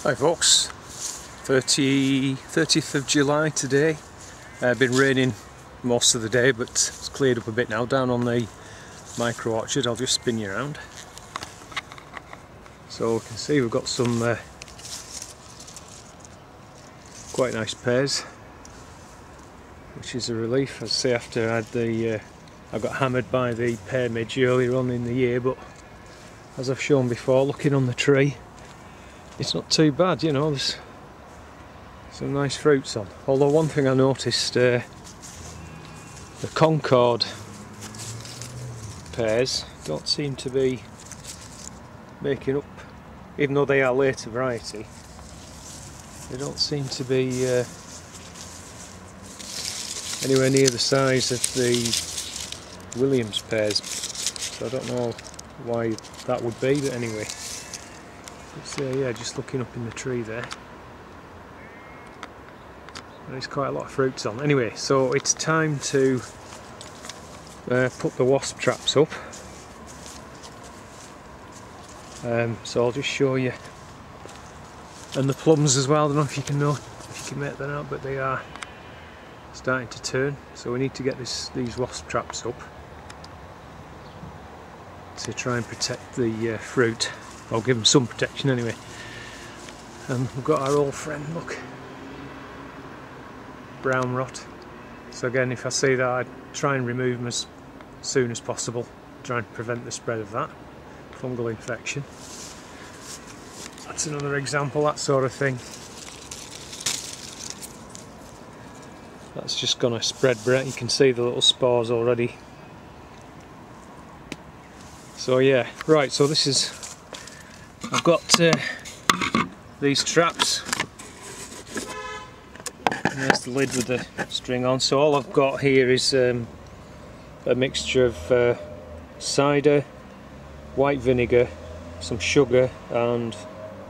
Hi folks, 30th of July today. Been raining most of the day, but it's cleared up a bit now. Down on the micro orchard, I'll just spin you around. So we can see we've got some quite nice pears, which is a relief. As I say, after I got hammered by the pear midge earlier on in the year, but as I've shown before, looking on the tree, it's not too bad, you know. There's some nice fruits on. Although one thing I noticed, the Concord pears don't seem to be making up, even though they are later variety, they don't seem to be anywhere near the size of the Williams pears. So I don't know why that would be, but anyway. So yeah, just looking up in the tree there, there's quite a lot of fruits on. Anyway, so it's time to put the wasp traps up. So I'll just show you, and the plums as well. I don't know if you can make that out, but they are starting to turn. So we need to get these wasp traps up to try and protect the fruit. I'll give them some protection anyway. We've got our old friend, look, brown rot. So again, if I see that, I try and remove them as soon as possible, try and prevent the spread of that fungal infection. That's another example, that sort of thing. That's just gonna spread, Brett. You can see the little spores already. So yeah, right, so this is, I've got these traps, and there's the lid with the string on. So all I've got here is a mixture of cider, white vinegar, some sugar and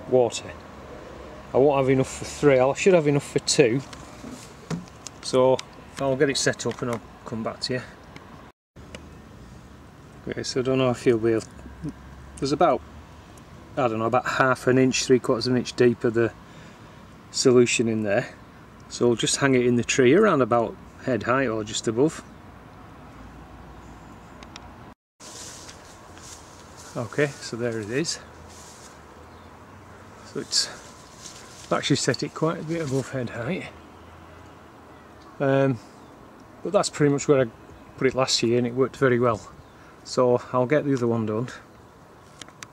water. I won't have enough for 3, I should have enough for 2. So I'll get it set up and I'll come back to you. Okay, so I don't know if you'll be able, there's about, I don't know, about ½ an inch, 3/4 of an inch deeper the solution in there. So we'll just hang it in the tree around about head height or just above. Okay, so there it is. So it's actually set it quite a bit above head height. But that's pretty much where I put it last year and it worked very well. So I'll get the other one done.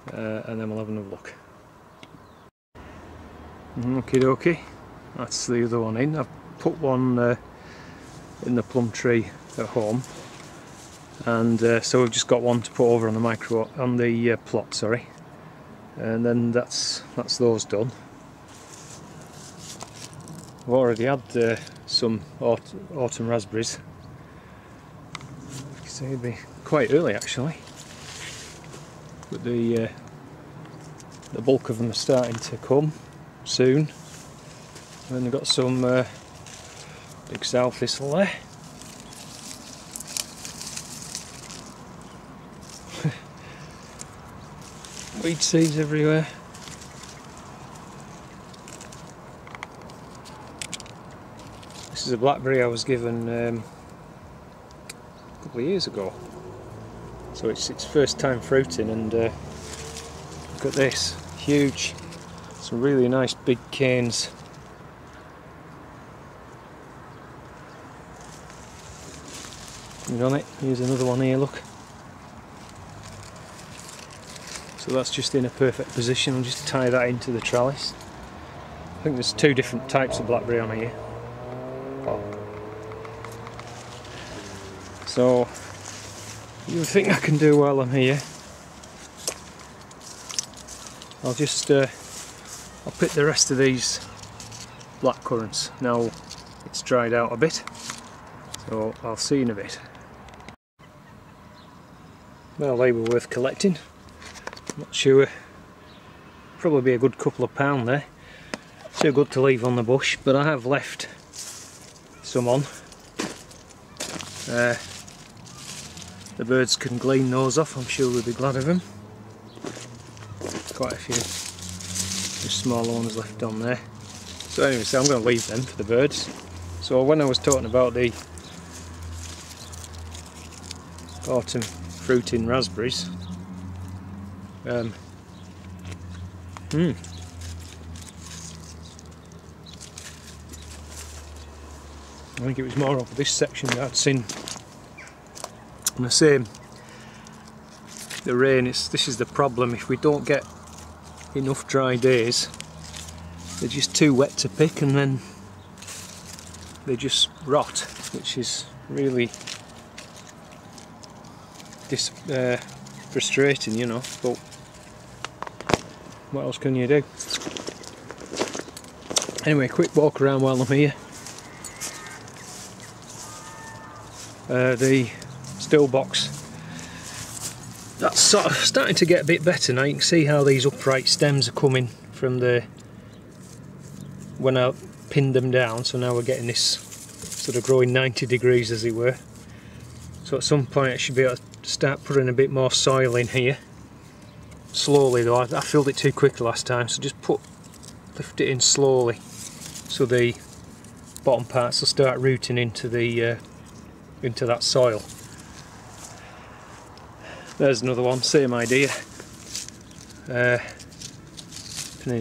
And then we'll have another look. Okie dokie, that's the other one in. I've put one in the plum tree at home, and so we've just got one to put over on the plot, sorry. And then that's those done. I've already had some autumn raspberries. You can see it'd be quite early actually. But the bulk of them are starting to come soon. And then we've got some big sow thistle there. Weed seeds everywhere. This is a blackberry I was given a couple of years ago. So it's its first time fruiting, and look at this, huge, some really nice big canes. Coming on it, here's another one here, look. So that's just in a perfect position. I'll just tie that into the trellis. I think there's 2 different types of blackberry on here. So you think I can do while I'm here? I'll just I'll pick the rest of these blackcurrants. Now it's dried out a bit, so I'll see you in a bit. Well, they were worth collecting. Not sure, probably be a good couple of pound there. Too good to leave on the bush, but I have left some on. The birds can glean those off, I'm sure they'll be glad of them. Quite a few. Just smaller ones left on there. So anyway, so I'm going to leave them for the birds. So when I was talking about the autumn fruiting raspberries, I think it was more over this section that I'd seen. And I say, the rain, this is the problem. If we don't get enough dry days, they're just too wet to pick, and then they just rot, which is really frustrating, you know. But what else can you do? Anyway, quick walk around while I'm here. The still box, that's sort of starting to get a bit better now. You can see how these upright stems are coming from when I pinned them down, so now we're getting this sort of growing 90 degrees as it were. So at some point I should be able to start putting a bit more soil in here. Slowly though, I filled it too quick last time, so just lift it in slowly so the bottom parts will start rooting into that soil. There's another one, same idea. Pinning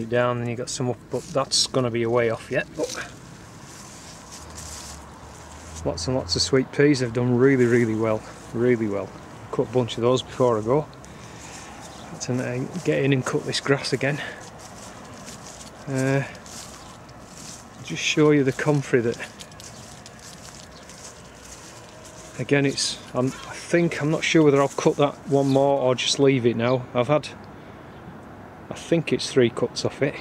it down, and you got some up, but that's going to be a way off yet. But lots and lots of sweet peas have done really, really well, really well. Cut a bunch of those before I go. To get in and cut this grass again. Just show you the comfrey that. Again, I'm not sure whether I'll cut that one more or just leave it now. I think it's 3 cuts off it.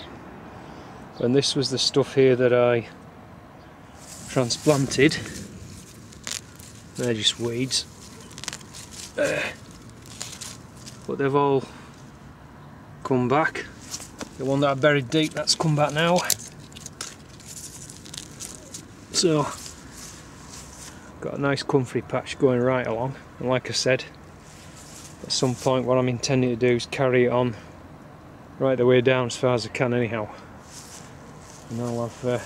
And this was the stuff here that I transplanted. They're just weeds. But they've all come back. The one that I buried deep, that's come back now. So got a nice comfrey patch going right along, and like I said, at some point what I'm intending to do is carry it on right the way down as far as I can anyhow, and I'll have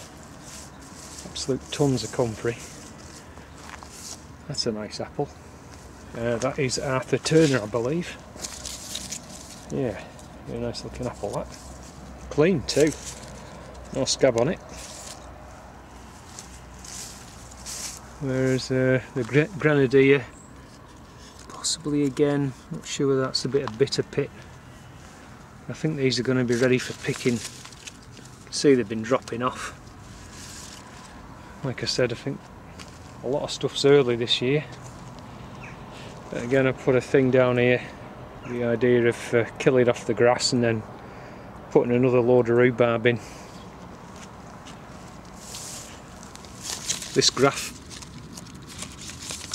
absolute tons of comfrey. That's a nice apple. That is Arthur Turner, I believe. Yeah, very nice looking apple that. Clean too, no scab on it. Whereas the grenadier, possibly again, not sure whether that's a bit of bitter pit. I think these are going to be ready for picking. You can see they've been dropping off. Like I said, I think a lot of stuff's early this year. But again, I put a thing down here, the idea of killing off the grass and then putting another load of rhubarb in. This graft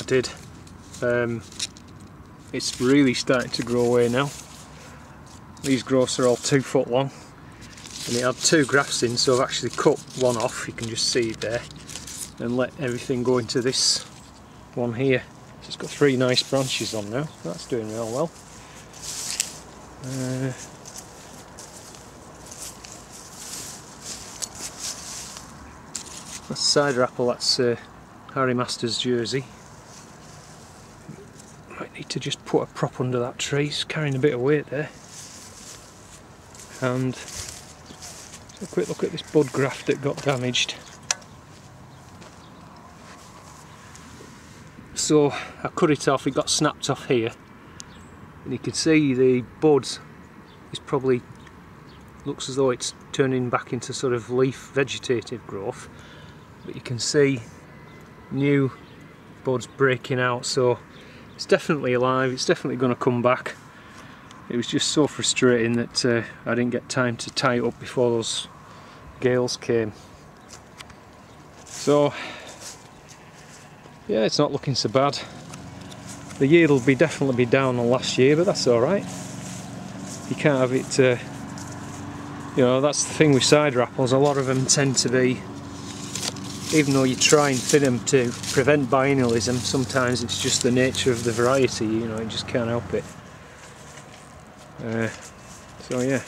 I did, it's really starting to grow away now. These growths are all 2 foot long, and it had 2 grafts in, so I've actually cut one off, you can just see it there, and let everything go into this one here. So it's got 3 nice branches on now, that's doing real well. That's cider apple, that's Harry Masters' Jersey. Might need to just put a prop under that tree, it's carrying a bit of weight there. And a quick look at this bud graft that got damaged. So I cut it off, it got snapped off here, and you can see the bud is probably, looks as though it's turning back into sort of leaf vegetative growth, but you can see new buds breaking out, so it's definitely alive, it's definitely going to come back. It was just so frustrating that I didn't get time to tie it up before those gales came. So yeah, it's not looking so bad. The yield will definitely be down on last year, but that's alright. You can't have it, you know, that's the thing with cider apples, a lot of them tend to be, even though you try and thin them to prevent biennialism, sometimes it's just the nature of the variety, you know, you just can't help it. So yeah,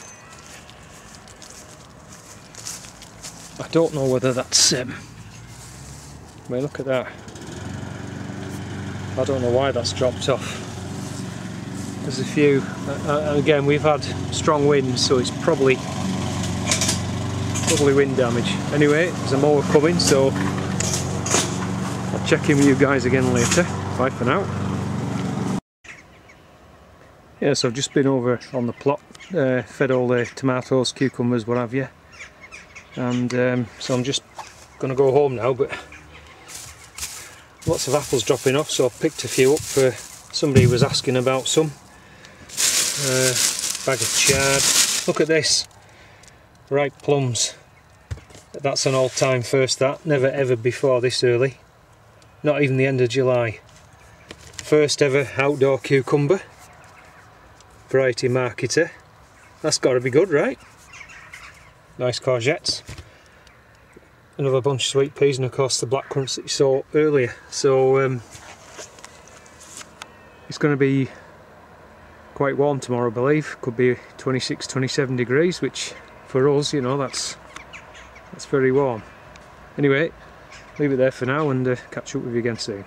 I don't know whether that's I mean, look at that. I don't know why that's dropped off. There's a few, and again we've had strong winds, so it's probably wind damage. Anyway, there's a mower coming, so I'll check in with you guys again later. Bye for now. Yeah, so I've just been over on the plot, fed all the tomatoes, cucumbers, what have you, and so I'm just going to go home now, but lots of apples dropping off, so I've picked a few up for somebody who was asking about some. Bag of chard. Look at this, ripe plums. That's an all-time first, that. Never ever before this early, not even the end of July. First ever outdoor cucumber, variety marketer. That's got to be good, right? Nice courgettes. Another bunch of sweet peas, and of course the blackcurrants that you saw earlier. So it's going to be quite warm tomorrow, I believe. Could be 26, 27 degrees, which for us, you know, that's very warm. Anyway, leave it there for now, and catch up with you again soon.